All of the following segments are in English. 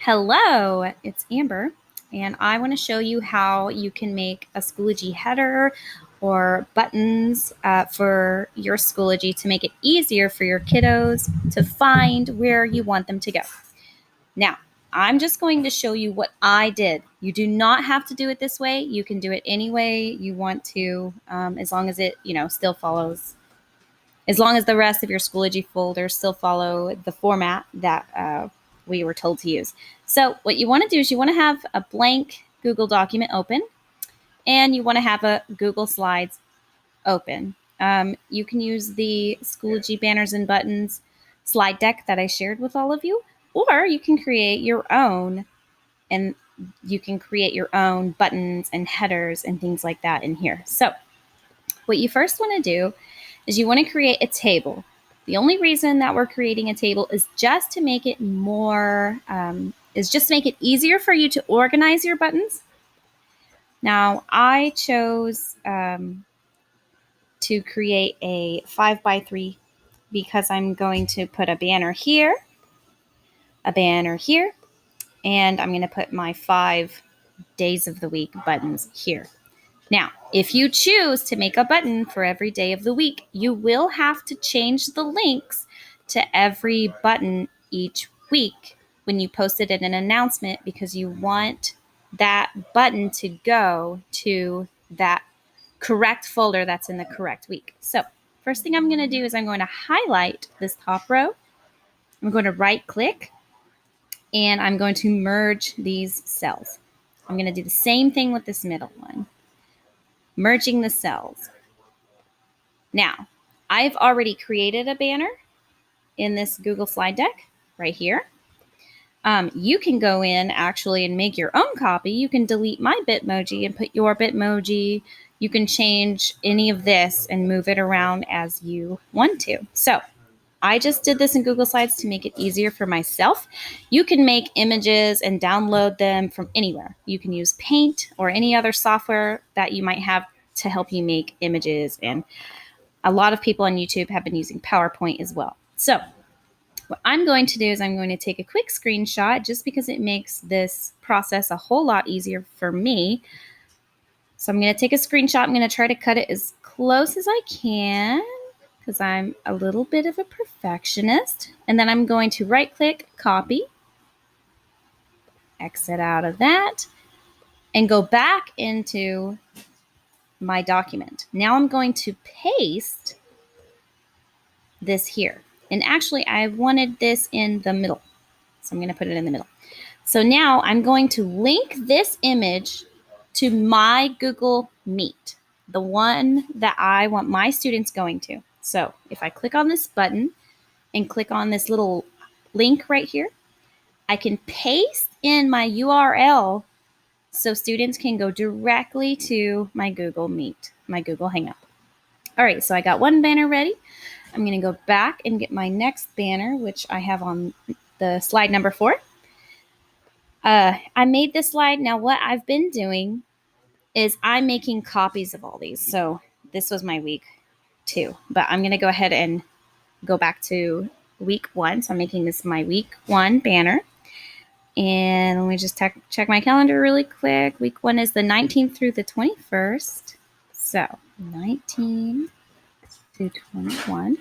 Hello, it's Amber, and I want to show you how you can make a Schoology header or buttons for your Schoology to make it easier for your kiddos to find where you want them to go. Now, I'm just going to show you what I did. You do not have to do it this way. You can do it any way you want to, as long as it, still follows. As long as the rest of your Schoology folders still follow the format that we were told to use. So what you want to do is you want to have a blank Google document open, and you want to have a Google Slides open. You can use the Schoology banners and buttons slide deck that I shared with all of you, or you can create your own, and you can create your own buttons and headers and things like that in here. So what you first want to do is you want to create a table. The only reason that we're creating a table is just to make it easier for you to organize your buttons. Now, I chose to create a 5x3 because I'm going to put a banner here, and I'm going to put my 5 days of the week buttons here. Now, if you choose to make a button for every day of the week, you will have to change the links to every button each week when you post it in an announcement, because you want that button to go to that correct folder that's in the correct week. So first thing I'm going to do is I'm going to highlight this top row. I'm going to right click, and I'm going to merge these cells. I'm going to do the same thing with this middle one. Merging the cells. Now, I've already created a banner in this Google slide deck right here. You can go in actually and make your own copy. You can delete my Bitmoji and put your Bitmoji. You can change any of this and move it around as you want to. So I just did this in Google Slides to make it easier for myself. You can make images and download them from anywhere. You can use Paint or any other software that you might have to help you make images. And a lot of people on YouTube have been using PowerPoint as well. So what I'm going to do is I'm going to take a quick screenshot just because it makes this process a whole lot easier for me. So I'm going to take a screenshot. I'm going to try to cut it as close as I can, because I'm a little bit of a perfectionist. And then I'm going to right click, copy, exit out of that, and go back into my document. Now I'm going to paste this here. And actually I wanted this in the middle, so I'm going to put it in the middle. So now I'm going to link this image to my Google Meet, the one that I want my students going to. So if I click on this button and click on this little link right here, I can paste in my URL so students can go directly to my Google Meet, my Google Hangout. All right, so I got one banner ready. I'm going to go back and get my next banner, which I have on the slide number 4. I made this slide. Now what I've been doing is I'm making copies of all these. So this was my week 2, but I'm going to go ahead and go back to week 1. So I'm making this my week 1 banner. And let me just check my calendar really quick. Week 1 is the 19th through the 21st. So 19 to 21.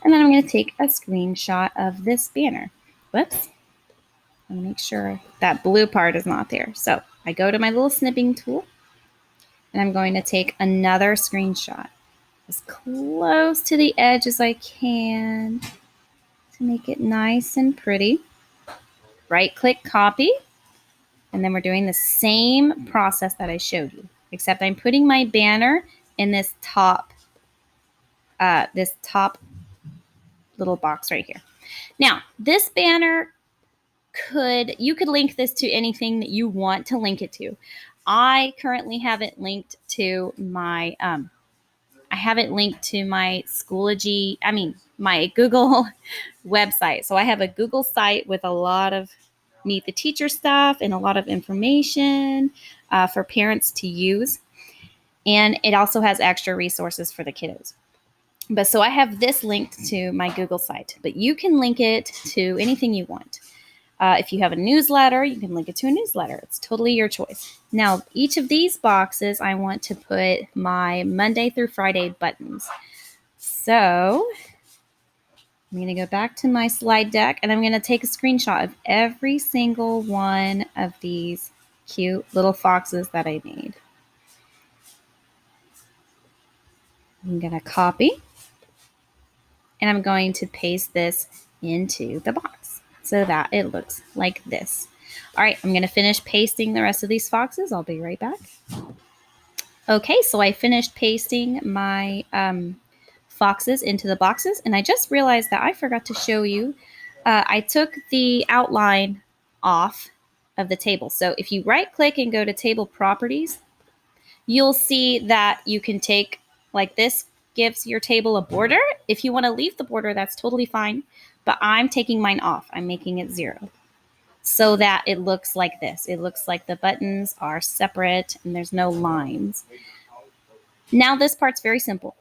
And then I'm going to take a screenshot of this banner. Whoops. Let me make sure that blue part is not there. So I go to my little snipping tool, and I'm going to take another screenshot as close to the edge as I can to make it nice and pretty. Right click, copy, and then we're doing the same process that I showed you, except I'm putting my banner in this top little box right here. Now, this banner you could link this to anything that you want to link it to. I currently have it linked to my Schoology, my Google website. So I have a Google site with a lot of Meet the Teacher stuff and a lot of information for parents to use. And it also has extra resources for the kiddos. But so I have this linked to my Google site, but you can link it to anything you want. If you have a newsletter, you can link it to a newsletter. It's totally your choice. Now, each of these boxes, I want to put my Monday through Friday buttons. So I'm going to go back to my slide deck, and I'm going to take a screenshot of every single one of these cute little foxes that I made. I'm going to copy, and I'm going to paste this into the box so that it looks like this. All right, I'm going to finish pasting the rest of these foxes. I'll be right back. Okay, so I finished pasting my foxes into the boxes, and I just realized that I forgot to show you. I took the outline off of the table. So if you right click and go to table properties, you'll see that you can take, like, this gives your table a border. If you want to leave the border, that's totally fine, but I'm taking mine off. I'm making it 0 so that it looks like this. It looks like the buttons are separate and there's no lines. Now this part's very simple.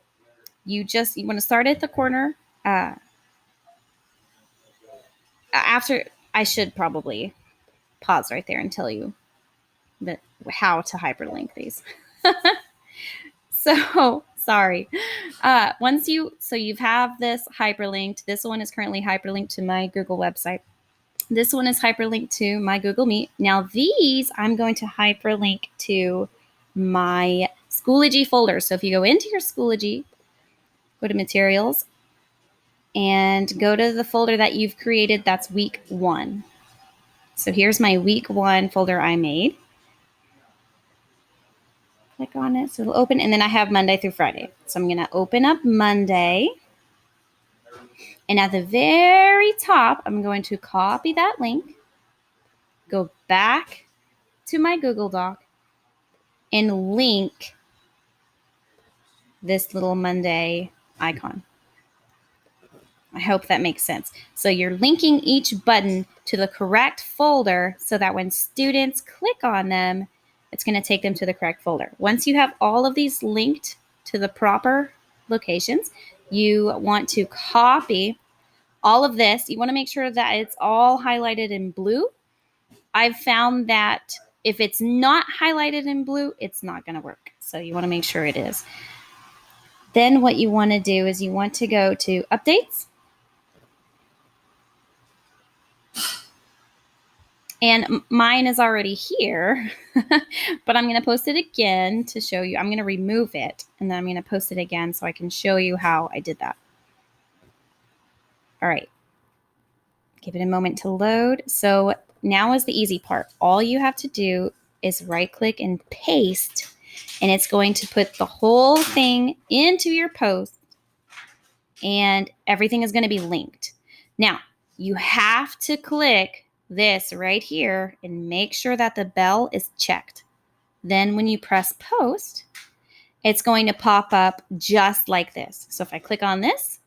You want to start at the corner. After, I should probably pause right there and tell you how to hyperlink these. So sorry. You have this hyperlinked. This one is currently hyperlinked to my Google website. This one is hyperlinked to my Google Meet. Now these I'm going to hyperlink to my Schoology folder. So if you go into your Schoology, go to materials, and go to the folder that you've created. That's week 1. So here's my week 1 folder I made. Click on it so it'll open, and then I have Monday through Friday. So I'm going to open up Monday, and at the very top, I'm going to copy that link, go back to my Google Doc, and link this little Monday icon. I hope that makes sense. So you're linking each button to the correct folder so that when students click on them, it's going to take them to the correct folder. Once you have all of these linked to the proper locations, you want to copy all of this. You want to make sure that it's all highlighted in blue. I've found that if it's not highlighted in blue, it's not going to work. So you want to make sure it is. Then what you want to do is you want to go to Updates. And mine is already here, but I'm going to post it again to show you. I'm going to remove it, and then I'm going to post it again so I can show you how I did that. All right. Give it a moment to load. So now is the easy part. All you have to do is right-click and paste, and it's going to put the whole thing into your post, and everything is going to be linked. Now, you have to click this right here and make sure that the bell is checked. Then when you press post, it's going to pop up just like this. So if I click on this,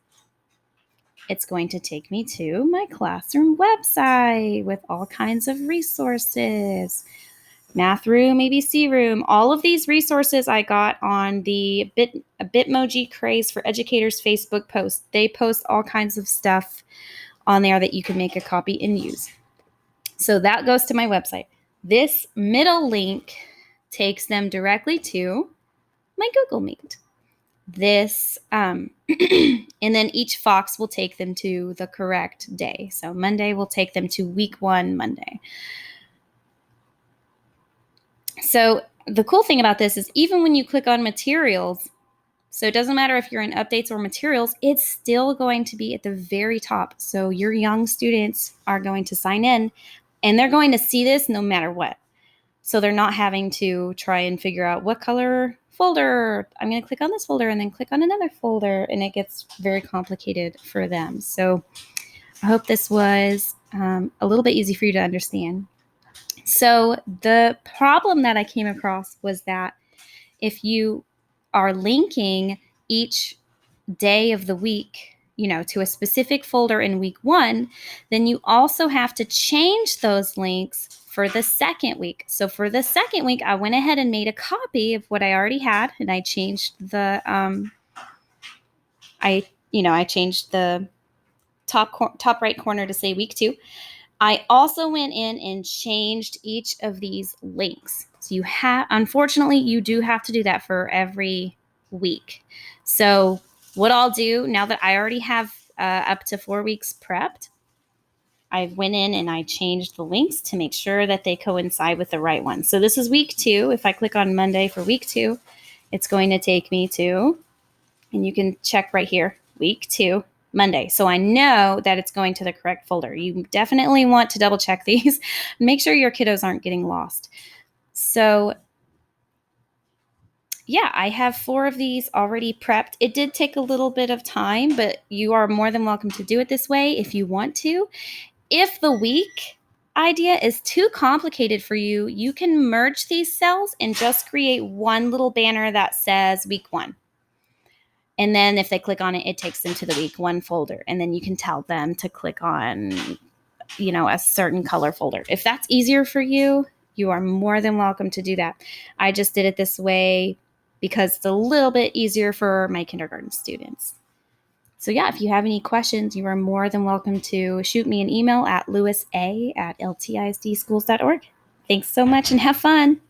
it's going to take me to my classroom website with all kinds of resources. Math Room, ABC Room, all of these resources I got on the Bitmoji Craze for Educators Facebook post. They post all kinds of stuff on there that you can make a copy and use. So that goes to my website. This middle link takes them directly to my Google Meet. This, and then each fox will take them to the correct day. So Monday will take them to week 1 Monday. So the cool thing about this is even when you click on materials, so it doesn't matter if you're in updates or materials, it's still going to be at the very top. So your young students are going to sign in, and they're going to see this no matter what. So they're not having to try and figure out what color folder. I'm going to click on this folder and then click on another folder, and it gets very complicated for them. So I hope this was a little bit easy for you to understand. So the problem that I came across was that if you are linking each day of the week, to a specific folder in week 1, then you also have to change those links for the second week. So for the second week, I went ahead and made a copy of what I already had, and I changed the I changed the top right corner to say week 2. I also went in and changed each of these links. So unfortunately, you do have to do that for every week. So what I'll do now that I already have up to 4 weeks prepped, I went in and I changed the links to make sure that they coincide with the right one. So this is week 2. If I click on Monday for week 2, it's going to take me to, and you can check right here, week 2, Monday. So I know that it's going to the correct folder. You definitely want to double check these. Make sure your kiddos aren't getting lost. So yeah, I have 4 of these already prepped. It did take a little bit of time, but you are more than welcome to do it this way if you want to. If the week idea is too complicated for you, you can merge these cells and just create one little banner that says week 1. And then if they click on it, it takes them to the week 1 folder. And then you can tell them to click on, a certain color folder. If that's easier for you, you are more than welcome to do that. I just did it this way because it's a little bit easier for my kindergarten students. So yeah, if you have any questions, you are more than welcome to shoot me an email at lewisa@ltisdschools.org. Thanks so much and have fun.